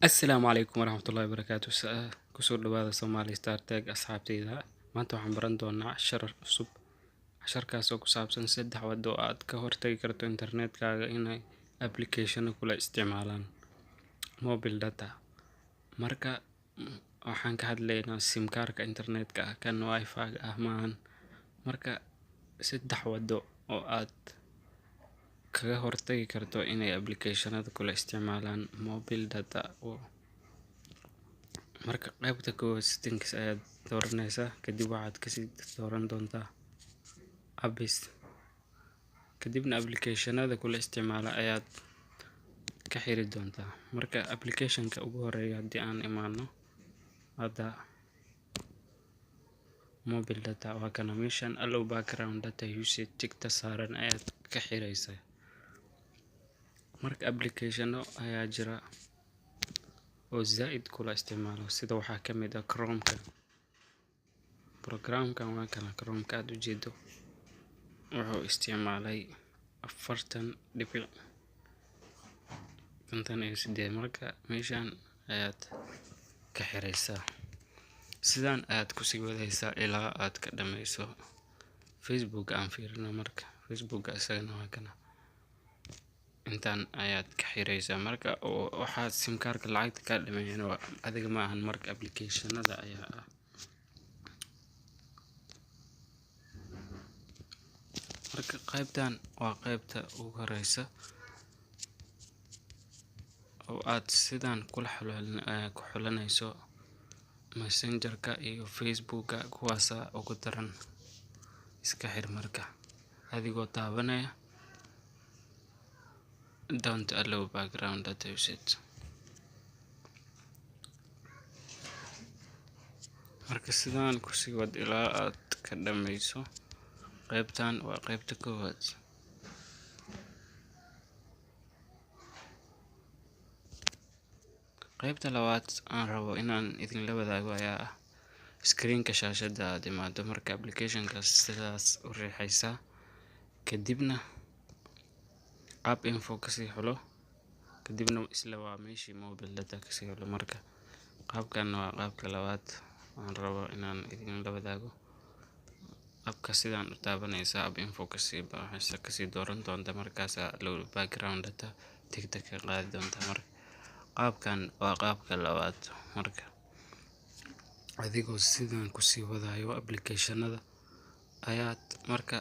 Asalaamu calaykum waraxmatullaahi wabarakaatu. Kusoo dhawaada Somali Star Tech asxaabteyda. Maanta waxaan baran doonaa cashar cusub. Casharkaas oo ku saabsan 3 waddo oo aad ka hortagi karto internetkaaga inay application kula isticmaalaan mobile data. Marka waxaan ka hadlaynaa sim kaarka internetka kan wifi ah maahan. Marka 3 waddo oo aad kaga hortagi karto inay applicationada kula isticmaalaan mobile data. Marka qaybta koowaad settings ayaad dooranaysaa, kadib waxaad kasii dooran doontaa apps, kadibna applicationada kula isticmaala ayaad ka xiri doontaa. Marka applicationka ugu horeeya haddii aan imaano hadda mobile data waa kana meeshan allow background data usage tigta saaran ayaad ka xiraysaa. Marka applicationo ayaa jira oo zaid kula isticmaalo sida waxaa ka mid ah Chrome-ka. Programkan waa kana Chrome-ka aad u jeedo wuxuu isticmaalay 40.58. marka meeshan ayaad ka xiraysaa. Sidaan aad ku sii wadaysaa ilaa aad ka dhameyso. Facebook aan fiirino marka Facebook isagana waa kana intaan ayaad ka xiraysaa. Marka waxaad sim kaarka lacagta ka dhameeyeen waa adiga ma ahan, marka applicationada ayaa ah. Marka qaybtan waa qaybta ugu horeysa oo aad sidaan ku xulanayso messengerka iyo facebooka, kuwaasa ugu daran iska xir marka adigoo taabanaya don't allow background data usage. Marka sidaan ku sii wad ilaa aad ka dhameyso. Qaybtan waa qaybta koowaad. Qaybta labaad aan rabo inaan idin la wadaago ayaa ah screen-ka shaashada aad imaado. Marka applicationka sidaas u riixaysaa, kadibna app info kasii xulo, kadibna isla waa meeshii mobile data kasii xulo. Marka qaabkan waa qaabka labaad aan rabo inaan idin la wadaago. Appka sidaan u taabanaysaa app info kasii dooran doonta, markaas allow background data tigta ka qaadi doonta. Marka qaabkan waa qaabka labaad. Marka adigoo sidaan ku sii wadayo applicationada ayaad marka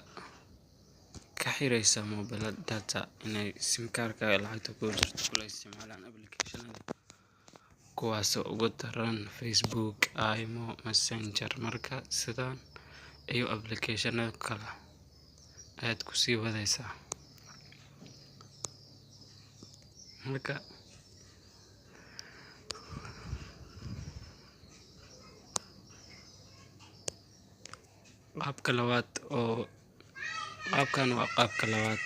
ka xiraysaa mobile data inay sim kaarka lacagta kula isticmaalaan applicationada kuwaas ugu daran Facebook, imo, messenger. Marka sidaan iyo applicationada kale ayaad ku sii wadaysaa. Marka qaabka labaad oo qaabkan waa qaabka labaad.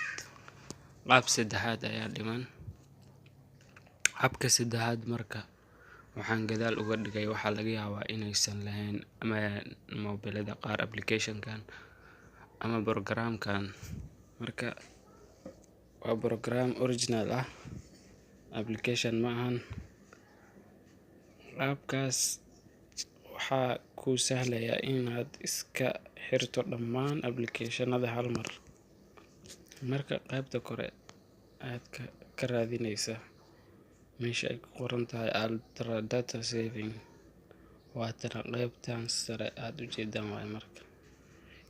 Qaab saddexaad ayaa dhiman. Qaabka saddexaad marka waxaan gadaal uga dhigay waxaa laga yaabaa inaysan lahayn ama mobilada qaar applicationkan ama programkan. Marka waa program original ah, application ma ahan. Qaabkaas waxaa ku sahlaya inaad iska xirto dhammaan applicationada hal mar. Marka qaybta kore aad ka raadinaysa meesha ay ku qoran tahay ultra data saving, waa tan qaybtan sare aad u jeedaan waay. Marka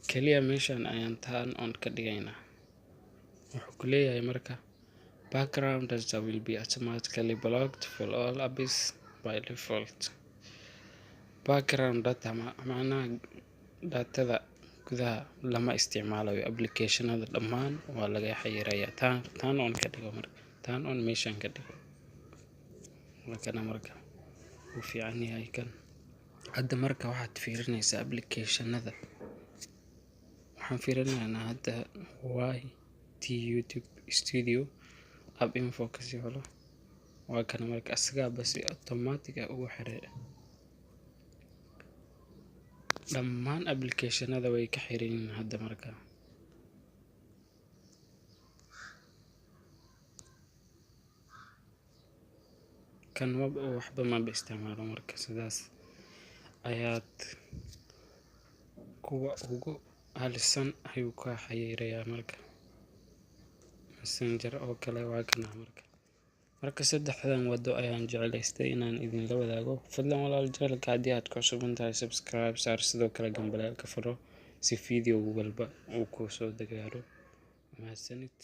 kaliya meeshan ayaan turn on ka dhigaynaa. Wuxuu ku leeyahay marka background data will be automatically blocked for all apps by default. Background data macnaha datada gudaha lama isticmaalayo, applicationada dhammaan waa laga xayirayaa. Turn on ka dhigo. Marka turn on meeshan ka dhigo. Marka wuu fiican yahay kan. Hadda marka waxaad fiirinaysaa applicationada. Waxaan fiirinaynaa hadda YT YouTube Studio app info kasii xulo. Waa kana marka asaga basi automatic ugu xiray. Dhammaan applicationada way ka xiran hadda marka. kan waxba ma isticmaalo marka sidaas ayaad kuwa ugu halisan ayuu ka xiriiraya marka messenger oo kale waa kana marka saddexdan wado ayaan jeclaystay inaan idin la wadaago. Fadlan walaal channelka haddii aad ku cusub tahay subscribe saar, sidoo kale gambaleelka furo si video walba uu kuu soo gaaro. Mahadsanid.